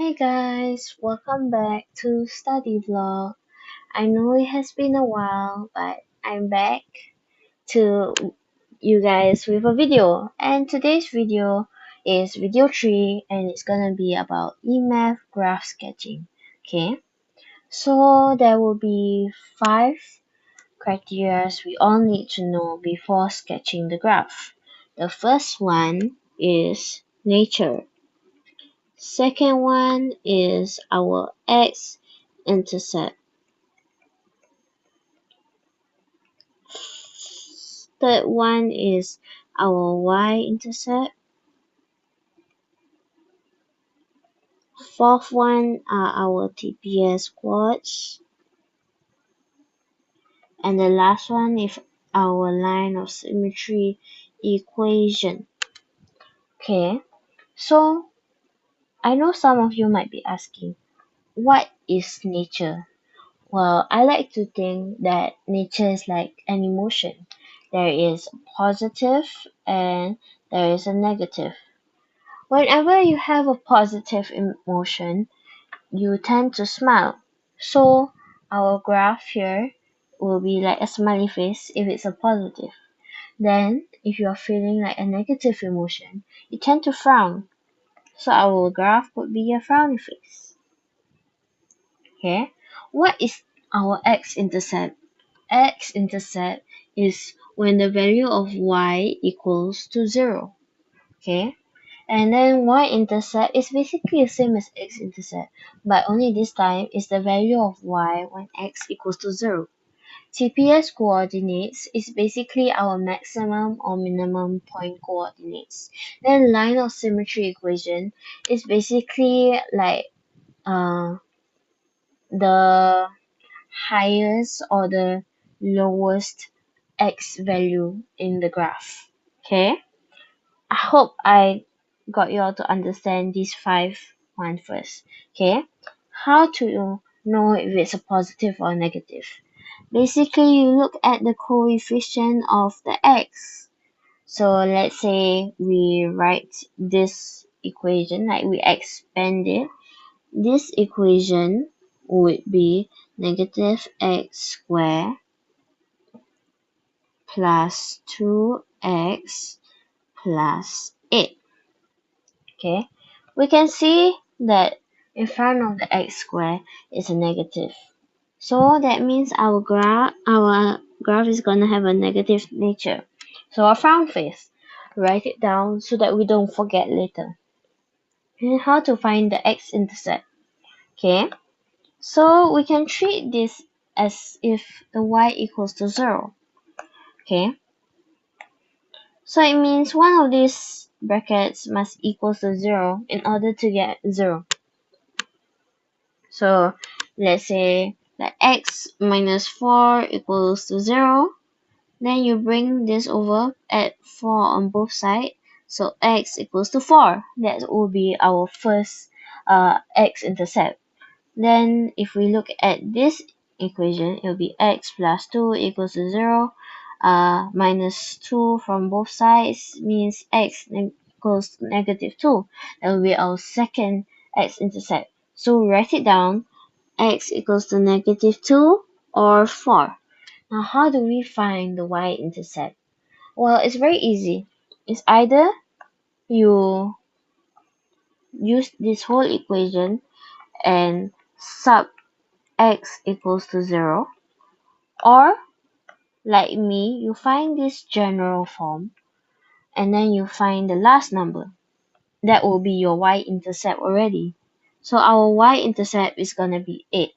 Hey guys, welcome back to Study Vlog. I know it has been a while, but I'm back to you guys with a video. And today's video is video 3 and it's gonna be about eMath graph sketching. Okay, so there will be 5 criteria we all need to know before sketching the graph. The first one is nature. Second one is our x-intercept. Third one is our y-intercept. Fourth one are our TPS quads. And the last one is our line of symmetry equation. Okay, so I know some of you might be asking, what is nature? Well, I like to think that nature is like an emotion. There is a positive and there is a negative. Whenever you have a positive emotion, you tend to smile. So our graph here will be like a smiley face if it's a positive. Then, if you are feeling like a negative emotion, you tend to frown. So our graph would be a frowny face. Okay, what is our x-intercept? X-intercept is when the value of y equals to 0. Okay, and then y-intercept is basically the same as x-intercept, but only this time is the value of y when x equals to 0. TPS coordinates is basically our maximum or minimum point coordinates. Then line of symmetry equation is basically like the highest or the lowest x value in the graph. Okay, I hope I got you all to understand these 5 one first. Okay, how to know if it's a positive or negative? Basically, you look at the coefficient of the x. So let's say we write this equation, like we expand it. This equation would be negative x squared plus 2x plus 8. Okay, we can see that in front of the x squared is a negative. So that means our graph is gonna have a negative nature. So a frown face. Write it down so that we don't forget later. And how to find the x-intercept? Okay, so we can treat this as if the y equals to 0. Okay, so it means one of these brackets must equal to 0 in order to get 0. So let's say that x minus 4 equals to 0. Then you bring this over, add 4 on both sides. So x equals to 4. That will be our first x-intercept. Then if we look at this equation, it will be x plus 2 equals to 0. Minus 2 from both sides means x equals to negative 2. That will be our second x-intercept. So write it down, x equals to negative 2 or 4. Now how do we find the y-intercept? Well, it's very easy. It's either you use this whole equation and sub x equals to 0, or like me, you find this general form and then you find the last number. That will be your y-intercept already. So our y-intercept is gonna be 8.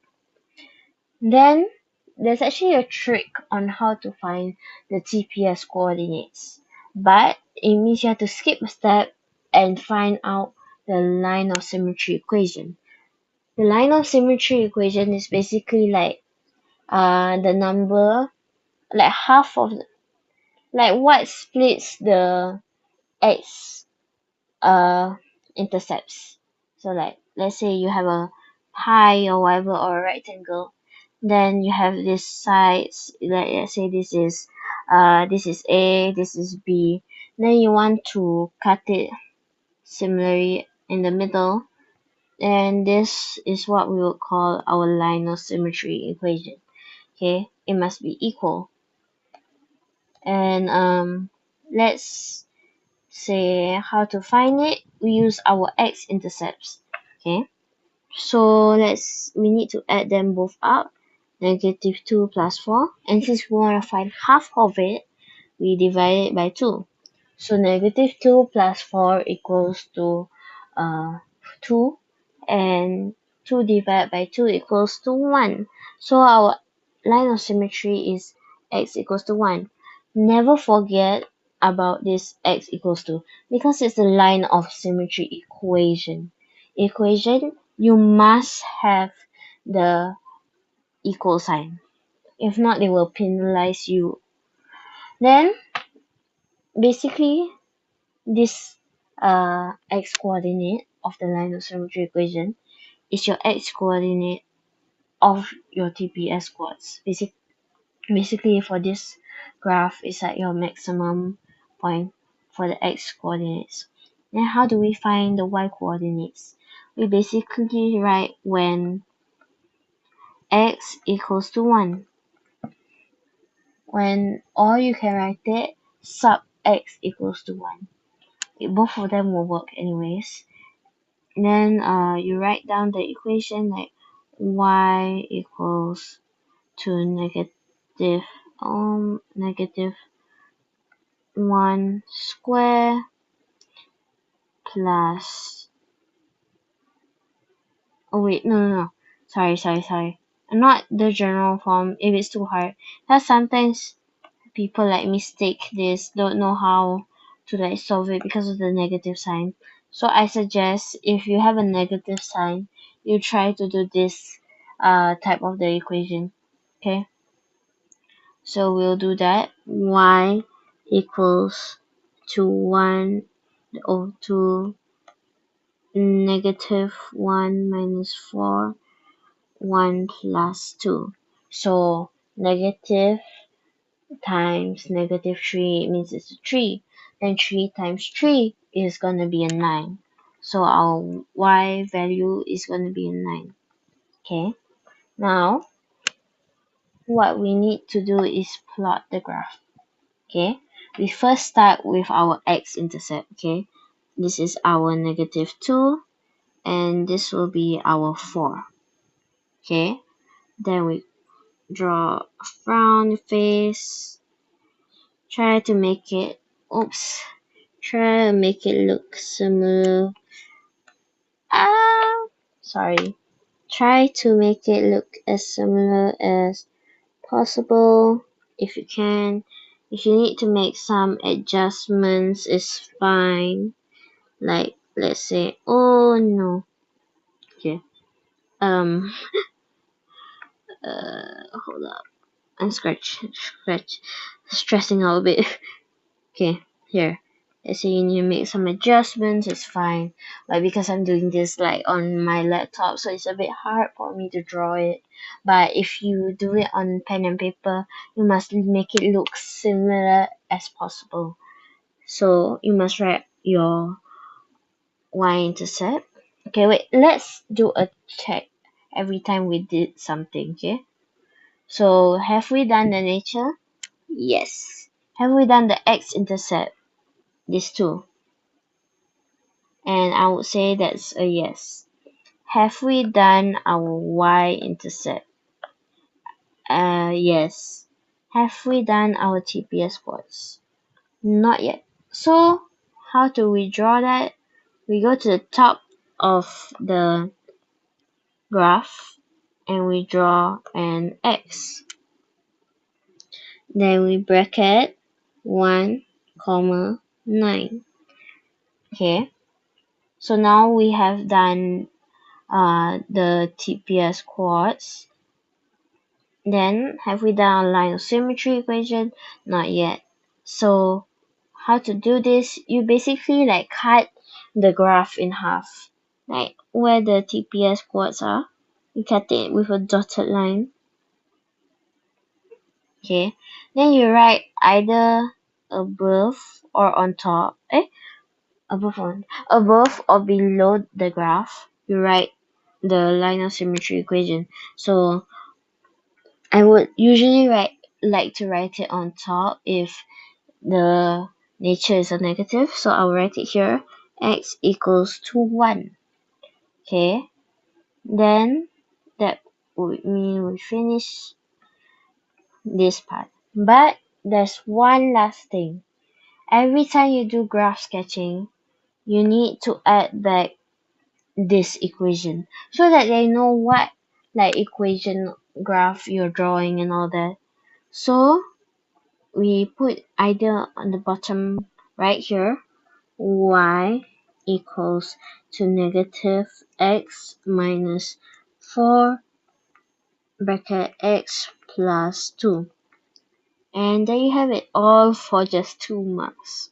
Then there's actually a trick on how to find the TPS coordinates, but it means you have to skip a step and find out the line of symmetry equation. The line of symmetry equation is basically like the number, like half of like what splits the x intercepts. So like let's say you have a pie or whatever or a rectangle, then you have these sides, like let's say this is A, this is B. Then you want to cut it similarly in the middle. and this is what we would call our line of symmetry equation. Okay, it must be equal. And let's say how to find it. We use our x-intercepts. Okay, so we need to add them both up. -2 plus 4, and since we want to find half of it, we divide it by 2. So -2 plus 4 equals to 2, and 2 divided by 2 equals to 1. So our line of symmetry is x equals to 1. Never forget about this x equals to, because it's the line of symmetry equation. You must have the equal sign. If not, they will penalize you. Then, basically, this x coordinate of the line of symmetry equation is your x coordinate of your TPS quads. Basically, for this graph, it's like your maximum point for the x coordinates. Then how do we find the y coordinates? We basically write when x equals to 1. Or you can write it sub x equals to 1. Both of them will work anyways. Then you write down the equation like y equals to negative 1 square plus, oh wait, no, sorry, not the general form if it's too hard, because sometimes people like mistake this, don't know how to like solve it because of the negative sign. So I suggest if you have a negative sign, you try to do this type of the equation. Okay, so we'll do that. Y equals to 1 or to -1 minus 4, 1 plus 2. So negative times -3 means it's a 3. Then 3 times 3 is going to be a 9. So our y value is going to be a 9. Okay. Now, what we need to do is plot the graph. Okay. We first start with our x-intercept. Okay. This is our -2, and this will be our 4. Okay. Then we draw a frown face. Try to make it look similar. Sorry. Try to make it look as similar as possible if you can. If you need to make some adjustments, it's fine. Like, let's say, oh no. Okay. Hold up. I'm stressing out a bit. Okay, here. Let's say you need to make some adjustments, it's fine. But because I'm doing this like on my laptop, so it's a bit hard for me to draw it. But if you do it on pen and paper, you must make it look similar as possible. So you must write your y-intercept. Okay, wait, let's do a check every time we did something, okay? So have we done the nature? Yes. Have we done the x-intercept? These two. And I would say that's a yes. Have we done our y-intercept? Yes. Have we done our TPS quads? Not yet. So, how do we draw that? We go to the top of the graph and we draw an X. Then we bracket 1, 9. Okay. So now we have done the TPS quads. Then have we done a line of symmetry equation? Not yet. So how to do this? You basically like cut the graph in half. Like where the TPS quads are, you cut it with a dotted line. Okay. Then you write either above or on top. Above or below the graph. you write the line of symmetry equation. So I would usually like to write it on top if the nature is a negative. So I'll write it here, x equals to 1. Okay, then that would mean we finish this part. But there's one last thing. Every time you do graph sketching, you need to add back this equation so that they know what like equation graph you're drawing and all that. So we put either on the bottom right here, y equals to negative x minus 4 bracket x plus 2. And there you have it, all for just 2 marks.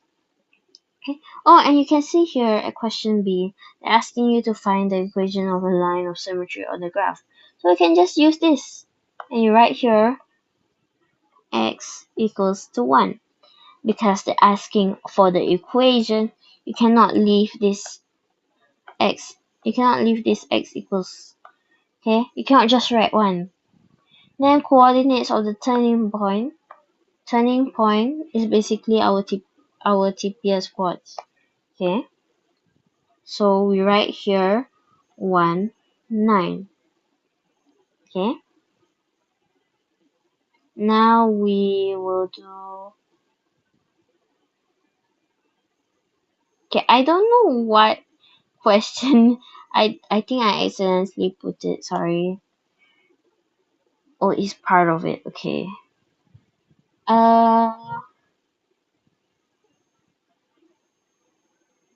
Okay. Oh, and you can see here at question B, they're asking you to find the equation of a line of symmetry on the graph. So you can just use this. And you write here x equals to 1. Because they're asking for the equation, you cannot leave this x. You cannot leave this x equals. Okay? You cannot just write 1. Then coordinates of the turning point. Turning point is basically our TPS quads. Okay? So we write here 1, 9. Okay? Now we will do. Okay, I don't know what question. I think I accidentally put it. Sorry. Oh, it's part of it. Okay.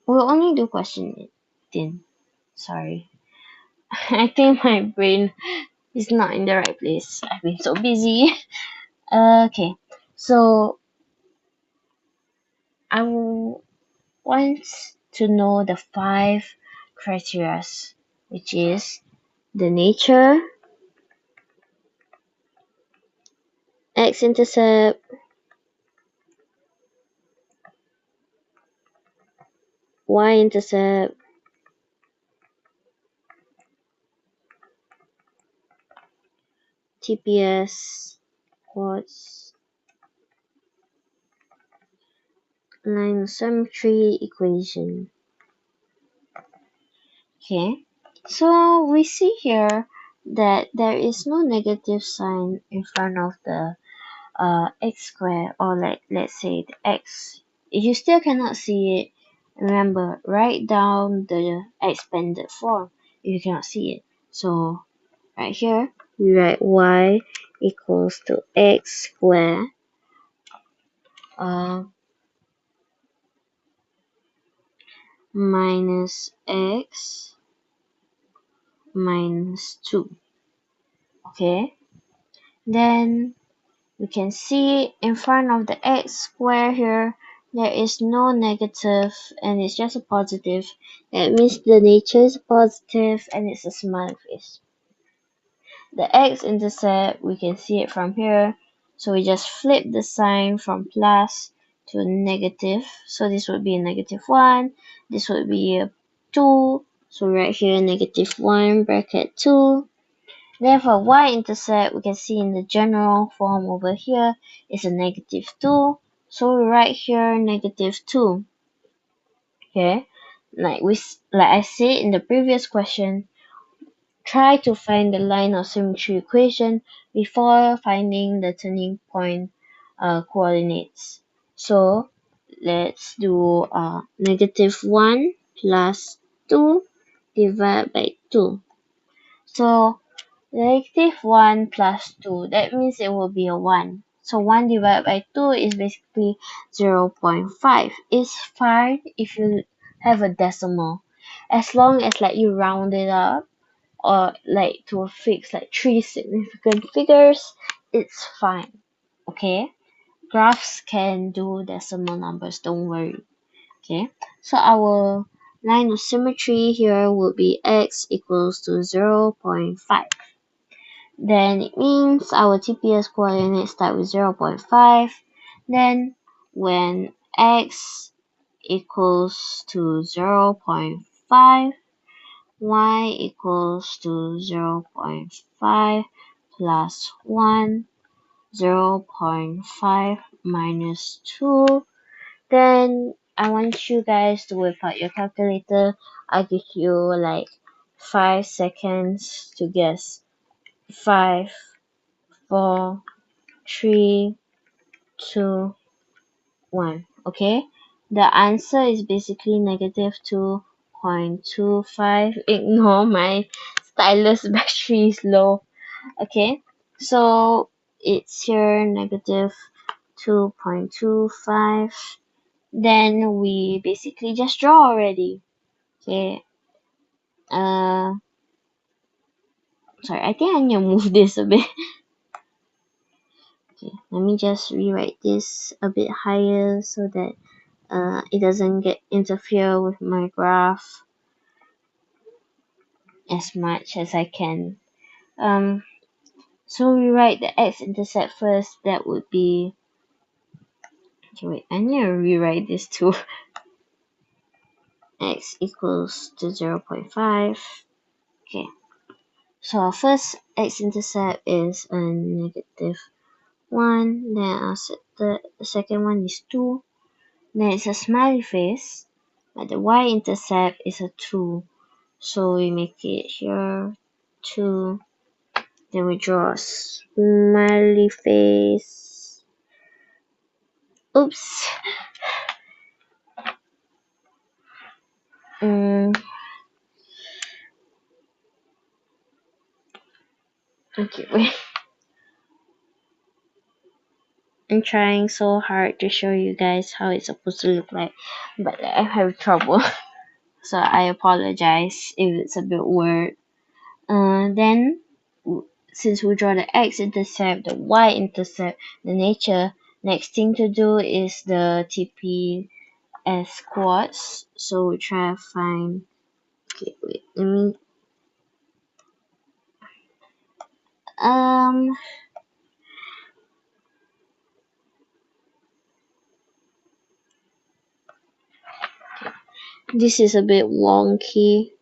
We'll only do question 18. Sorry. I think my brain is not in the right place. I've been so busy. Okay. So I want to know the 5 criteria, which is the nature, x-intercept, y-intercept, TPS, quads, line of symmetry equation. Okay, so we see here that there is no negative sign in front of the x squared, or like let's say the x. If you still cannot see it, remember, write down the expanded form if you cannot see it. So right here we write y equals to x squared minus x minus 2. Okay, then we can see in front of the x square here, there is no negative and it's just a positive. That means the nature is positive and it's a smiley face. The x-intercept, we can see it from here. So we just flip the sign from plus to negative. So this would be a negative 1. This would be a 2. So right here, negative 1 bracket 2. Then for y-intercept, we can see in the general form over here is a negative 2. So we write here negative 2. Okay, like I said in the previous question, try to find the line of symmetry equation before finding the turning point coordinates. So let's do negative 1 plus 2 divided by 2. So negative 1 plus 2, that means it will be a 1. So 1 divided by 2 is basically 0.5. It's fine if you have a decimal. As long as like you round it up or like to a fix like 3 significant figures, it's fine. Okay? Graphs can do decimal numbers, don't worry. Okay? So our line of symmetry here would be x equals to 0.5. Then it means our TPS coordinates start with 0.5. Then when x equals to 0.5, y equals to 0.5 plus 1, 0.5 minus 2. Then I want you guys to whip out your calculator. I'll give you like 5 seconds to guess. 5, 4, 3, 2, 1. Okay? The answer is basically negative 2.25. Ignore my stylus battery is low. Okay? So it's here negative 2.25. Then we basically just draw already. Okay. Sorry, I think I need to move this a bit. Okay, let me just rewrite this a bit higher so that it doesn't get interfere with my graph as much as I can. So we write the x-intercept first. That would be, okay, wait, I need to rewrite this too. X equals to 0.5. Okay, so our first x-intercept is a negative 1. Then I'll set the second one is 2. Then it's a smiley face, but the y-intercept is a 2. So we make it here 2. Then we draw a smiley face. Oops. Okay, wait. I'm trying so hard to show you guys how it's supposed to look like, but I have trouble. So I apologize if it's a bit weird. Then, since we draw the x-intercept, the y-intercept, the nature, next thing to do is the TPS quads. So we try to find. Okay, wait. Let me. Um. This is a bit wonky.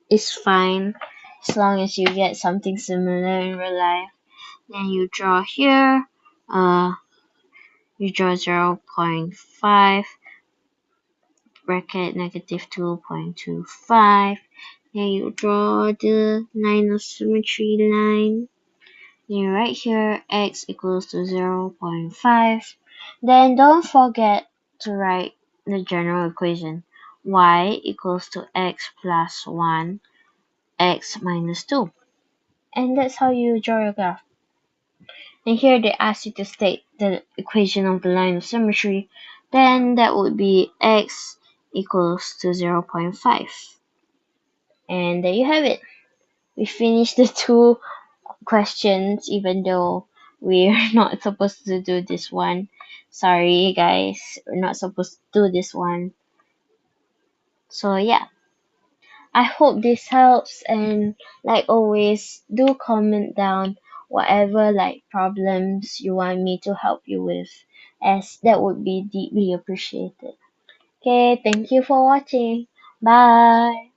It's fine as long as you get something similar in real life. Then you draw here. You draw 0.5 bracket negative 2.25. Then you draw the line of symmetry line. Then right here x equals to 0.5. Then don't forget to write the general equation. Y equals to x plus 1, x minus 2. And that's how you draw your graph. And here they ask you to state the equation of the line of symmetry. Then that would be x equals to 0.5. And there you have it. We finished the two questions even though we're not supposed to do this one. Sorry guys, we're not supposed to do this one. So yeah, I hope this helps, and like always, do comment down whatever like problems you want me to help you with, as that would be deeply appreciated. Okay, thank you for watching. Bye.